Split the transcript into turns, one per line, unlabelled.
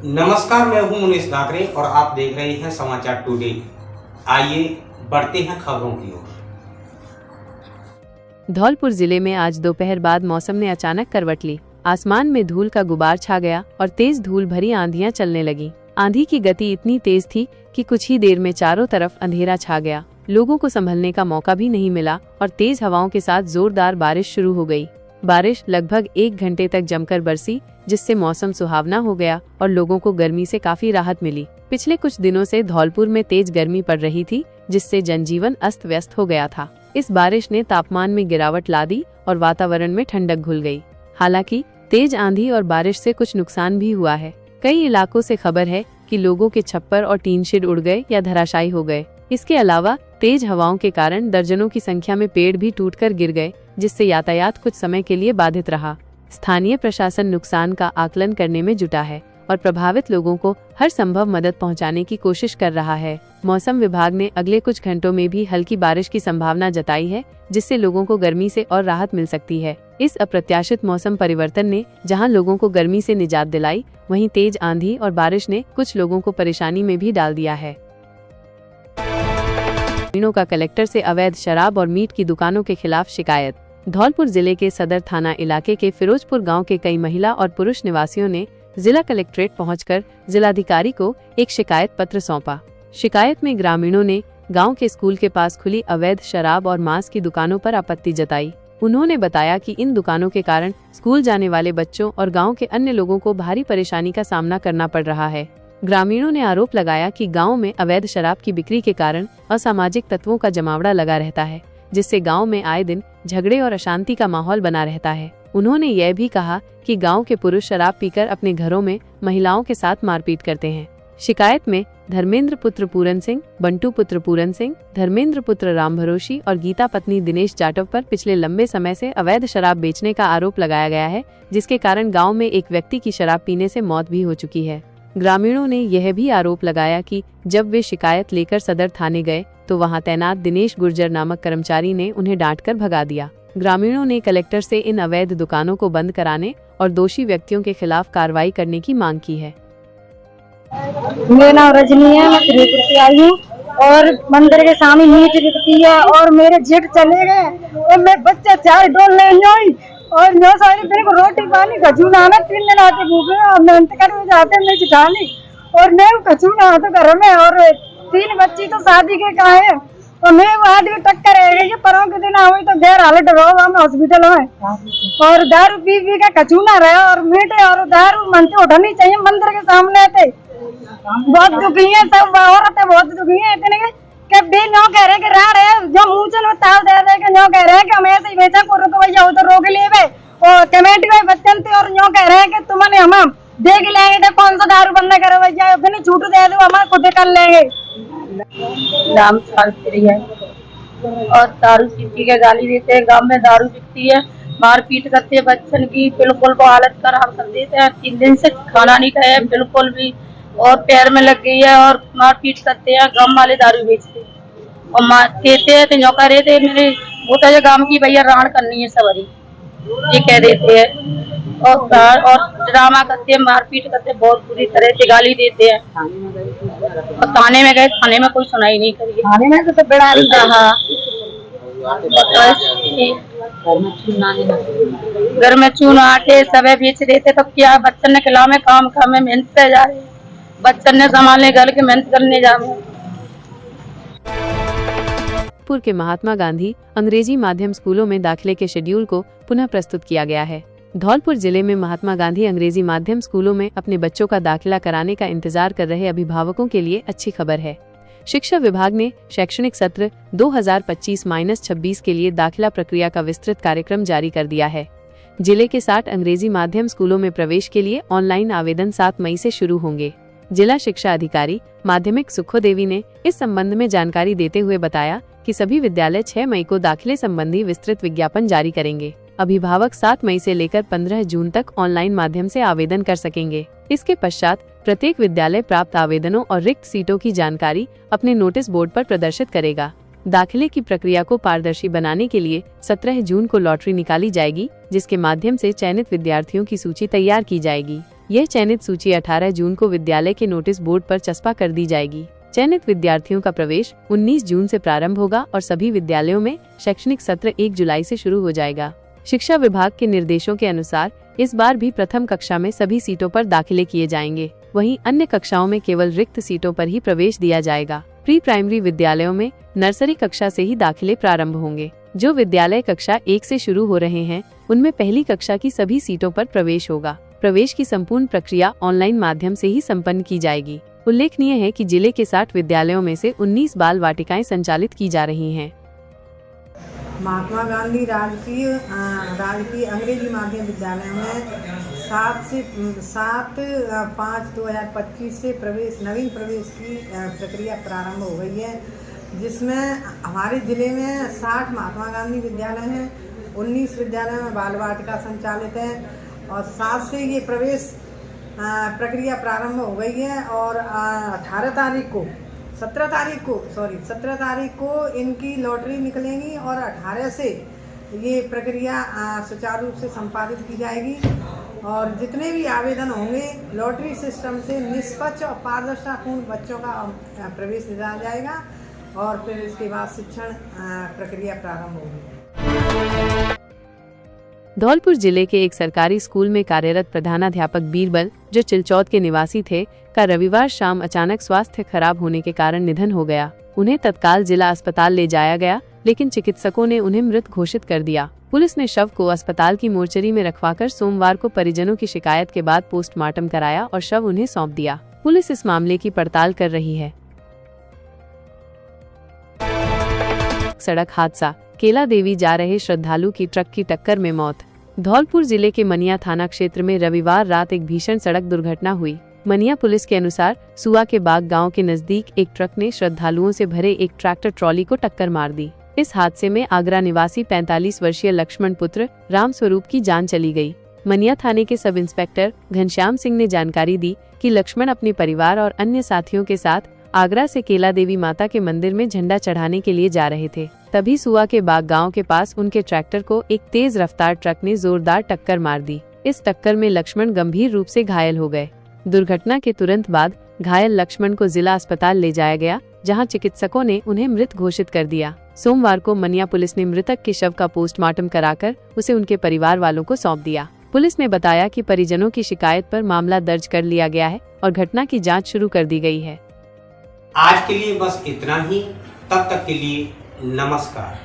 नमस्कार, मैं हूं मुनीश दाकरे और आप देख रहे हैं समाचार टुडे। आइए बढ़ते हैं खबरों की ओर।
धौलपुर जिले में आज दोपहर बाद मौसम ने अचानक करवट ली। आसमान में धूल का गुबार छा गया और तेज धूल भरी आंधियां चलने लगी। आंधी की गति इतनी तेज थी कि कुछ ही देर में चारों तरफ अंधेरा छा गया। लोगों को संभलने का मौका भी नहीं मिला और तेज हवाओं के साथ जोरदार बारिश शुरू हो गई। बारिश लगभग 1 घंटे तक जमकर बरसी, जिससे मौसम सुहावना हो गया और लोगों को गर्मी से काफी राहत मिली। पिछले कुछ दिनों से धौलपुर में तेज गर्मी पड़ रही थी, जिससे जनजीवन अस्त व्यस्त हो गया था। इस बारिश ने तापमान में गिरावट ला दी और वातावरण में ठंडक घुल गई। हालांकि तेज आंधी और बारिश से कुछ नुकसान भी हुआ है। कई इलाकों से खबर है कि लोगों के छप्पर और टीन शेड उड़ गए या धराशायी हो गए। इसके अलावा तेज हवाओं के कारण दर्जनों की संख्या में पेड़ भी टूटकर गिर गए, जिससे यातायात कुछ समय के लिए बाधित रहा। स्थानीय प्रशासन नुकसान का आकलन करने में जुटा है और प्रभावित लोगों को हर संभव मदद पहुंचाने की कोशिश कर रहा है। मौसम विभाग ने अगले कुछ घंटों में भी हल्की बारिश की संभावना जताई है, जिससे लोगों को गर्मी से और राहत मिल सकती है। इस अप्रत्याशित मौसम परिवर्तन ने जहां लोगों को गर्मी से निजात दिलाई, वहीं तेज आंधी और बारिश ने कुछ लोगों को परेशानी में भी डाल दिया है। का कलेक्टर से अवैध शराब और मीट की दुकानों के खिलाफ शिकायत। धौलपुर जिले के सदर थाना इलाके के फिरोजपुर गांव के कई महिला और पुरुष निवासियों ने जिला कलेक्ट्रेट पहुंचकर जिलाधिकारी को एक शिकायत पत्र सौंपा। शिकायत में ग्रामीणों ने गांव के स्कूल के पास खुली अवैध शराब और मांस की दुकानों पर आपत्ति जताई। उन्होंने बताया कि इन दुकानों के कारण स्कूल जाने वाले बच्चों और गाँव के अन्य लोगों को भारी परेशानी का सामना करना पड़ रहा है। ग्रामीणों ने आरोप लगाया कि गांव में अवैध शराब की बिक्री के कारण असामाजिक तत्वों का जमावड़ा लगा रहता है, जिससे गांव में आए दिन झगड़े और अशांति का माहौल बना रहता है। उन्होंने यह भी कहा कि गांव के पुरुष शराब पीकर अपने घरों में महिलाओं के साथ मारपीट करते हैं। शिकायत में धर्मेंद्र पुत्र पूरन सिंह, बंटू पुत्र पूरन सिंह, धर्मेंद्र पुत्र राम भरोशी और गीता पत्नी दिनेश जाटव पर पिछले लंबे समय से अवैध शराब बेचने का आरोप लगाया गया है, जिसके कारण गाँव में एक व्यक्ति की शराब पीने से मौत भी हो चुकी है। ग्रामीणों ने यह भी आरोप लगाया कि जब वे शिकायत लेकर सदर थाने गए तो वहां तैनात दिनेश गुर्जर नामक कर्मचारी ने उन्हें डांटकर भगा दिया। ग्रामीणों ने कलेक्टर से इन अवैध दुकानों को बंद कराने और दोषी व्यक्तियों के खिलाफ कार्रवाई करने की मांग की है।
मेरा नाम रजनी है, मैं फिरोजपुर से आई हूँ और मंदिर के सामने मीट बिकती है और मेरे जेठ चले गए और मैं बच्चे चाय डोल नहीं आई और नौ सारी मेरे को रोटी पानी कचू ना 3 दिन आते भूखे और मेहनत कर जाते मैं चिठानी और मैं कचू ना तो घर में और 3 बच्ची तो शादी के का है और मैं वहाँ भी टक्कर है परों के दिन हुई तो गैर हालत रहो मैं हॉस्पिटल में और दारू पी का कचू ना रहे और मीठे और दारू मन से उठनी चाहिए। मंदिर के सामने थे बहुत दुखी है, सब औरतें बहुत दुखी है इतने के भी नो कह रहे कि रह रहे जो मुंह चल ताल दे दे के नो कह रहे कि हम ऐसे ही बेचा को रुक भैया वो तो रोक लिए वे और कमेटी में बच्चन थे और नो कह रहे हैं कि तुमने हम देख लेंगे तो कौन सा दारू बंद करे भैया बिना छूट दे दो हम खुद कर लेंगे।
नाम सावित्री है और दारू पी के गाली देते हैं, गांव में दारू बिकती है, मारपीट करते हैं, बच्चन की बिल्कुल को हालत खराब कर देते हैं। 3 दिन से खाना नहीं खाया बिल्कुल भी और पैर में लग गई है और मारपीट करते हैं। गांव वाले दारू बेचते और कहते हैं तो कह रहे थे मेरे वो तो गांव की भैया राण करनी है सवारी ये कह देते हैं और ड्रामा करते हैं, मारपीट करते हैं, बहुत बुरी तरह से गाली देते हैं। और थाने में गए, थाने में कोई सुनाई नहीं करी।
थाने में तो बड़ा
घर में चून आटे सब बेच रहे थे तो क्या बच्चन ने खिला में काम में मेहनत से जा रहे, बच्चन ने संभालने घर के मेहनत करने जा रहे।
पुर के महात्मा गांधी अंग्रेजी माध्यम स्कूलों में दाखिले के शेड्यूल को पुनः प्रस्तुत किया गया है। धौलपुर जिले में महात्मा गांधी अंग्रेजी माध्यम स्कूलों में अपने बच्चों का दाखिला कराने का इंतजार कर रहे अभिभावकों के लिए अच्छी खबर है। शिक्षा विभाग ने शैक्षणिक सत्र 2025-26 के लिए दाखिला प्रक्रिया का विस्तृत कार्यक्रम जारी कर दिया है। जिले के 60 अंग्रेजी माध्यम स्कूलों में प्रवेश के लिए ऑनलाइन आवेदन 7 मई से शुरू होंगे। जिला शिक्षा अधिकारी माध्यमिक सुखो देवी ने इस संबंध में जानकारी देते हुए बताया कि सभी विद्यालय 6 मई को दाखिले संबंधी विस्तृत विज्ञापन जारी करेंगे। अभिभावक 7 मई से लेकर 15 जून तक ऑनलाइन माध्यम से आवेदन कर सकेंगे। इसके पश्चात प्रत्येक विद्यालय प्राप्त आवेदनों और रिक्त सीटों की जानकारी अपने नोटिस बोर्ड पर प्रदर्शित करेगा। दाखिले की प्रक्रिया को पारदर्शी बनाने के लिए 17 जून को लॉटरी निकाली जाएगी, जिसके माध्यम से चयनित विद्यार्थियों की सूची तैयार की जाएगी। यह चयनित सूची 18 जून को विद्यालय के नोटिस बोर्ड पर चस्पा कर दी जाएगी। चयनित विद्यार्थियों का प्रवेश 19 जून से प्रारंभ होगा और सभी विद्यालयों में शैक्षणिक सत्र 1 जुलाई से शुरू हो जाएगा। शिक्षा विभाग के निर्देशों के अनुसार इस बार भी प्रथम कक्षा में सभी सीटों पर दाखिले किए जाएंगे। वहीं अन्य कक्षाओं में केवल रिक्त सीटों पर ही प्रवेश दिया जाएगा। प्री प्राइमरी विद्यालयों में नर्सरी कक्षा से ही दाखिले प्रारंभ होंगे। जो विद्यालय कक्षा 1 से शुरू हो रहे हैं, उनमें पहली कक्षा की सभी सीटों पर प्रवेश होगा। प्रवेश की संपूर्ण प्रक्रिया ऑनलाइन माध्यम से ही संपन्न की जाएगी। उल्लेखनीय है कि जिले के 60 विद्यालयों में से 19 बाल वाटिकाएं संचालित की जा रही हैं।
महात्मा गांधी राजकीय अंग्रेजी माध्यम विद्यालय में 7/5/2025 से नवीन प्रवेश की प्रक्रिया प्रारंभ हो गई है, जिसमें हमारे ज़िले में 60 महात्मा गांधी विद्यालय हैं, 19 विद्यालय में बाल वाटिका संचालित है और 7 से ये प्रवेश प्रक्रिया प्रारंभ हो गई है और 17 तारीख को इनकी लॉटरी निकलेंगी और 18 से ये प्रक्रिया सुचारू रूप से संपादित की जाएगी और जितने भी आवेदन होंगे लॉटरी सिस्टम से निष्पक्ष और पारदर्शितापूर्ण बच्चों का प्रवेश दिया जाएगा और फिर इसके बाद शिक्षण प्रक्रिया प्रारंभ होगी।
धौलपुर जिले के एक सरकारी स्कूल में कार्यरत प्रधानाध्यापक बीरबल, जो चिलचौद के निवासी थे, का रविवार शाम अचानक स्वास्थ्य खराब होने के कारण निधन हो गया। उन्हें तत्काल जिला अस्पताल ले जाया गया, लेकिन चिकित्सकों ने उन्हें मृत घोषित कर दिया। पुलिस ने शव को अस्पताल की मोर्चरी में रखवाकर सोमवार को परिजनों की शिकायत के बाद पोस्टमार्टम कराया और शव उन्हें सौंप दिया। पुलिस इस मामले की पड़ताल कर रही है। सड़क हादसा, केला देवी जा रहे श्रद्धालु की ट्रक की टक्कर में मौत। धौलपुर जिले के मनिया थाना क्षेत्र में रविवार रात एक भीषण सड़क दुर्घटना हुई। मनिया पुलिस के अनुसार सुआ के बाग गांव के नजदीक एक ट्रक ने श्रद्धालुओं से भरे एक ट्रैक्टर ट्रॉली को टक्कर मार दी। इस हादसे में आगरा निवासी 45 वर्षीय लक्ष्मण पुत्र राम स्वरूप की जान चली गई। मनिया थाने के सब इंस्पेक्टर घनश्याम सिंह ने जानकारी दी कि लक्ष्मण अपने परिवार और अन्य साथियों के साथ आगरा से केला देवी माता के मंदिर में झंडा चढ़ाने के लिए जा रहे थे। तभी सुआ के बाग गांव के पास उनके ट्रैक्टर को एक तेज रफ्तार ट्रक ने जोरदार टक्कर मार दी। इस टक्कर में लक्ष्मण गंभीर रूप से घायल हो गए। दुर्घटना के तुरंत बाद घायल लक्ष्मण को जिला अस्पताल ले जाया गया, जहां चिकित्सकों ने उन्हें मृत घोषित कर दिया। सोमवार को मनिया पुलिस ने मृतक के शव का पोस्टमार्टम कराकर उसे उनके परिवार वालों को सौंप दिया। पुलिस ने बताया कि परिजनों की शिकायत पर मामला दर्ज कर लिया गया है और घटना की जाँच शुरू कर दी गई है।
आज के लिए बस इतना ही। तब तक के लिए नमस्कार।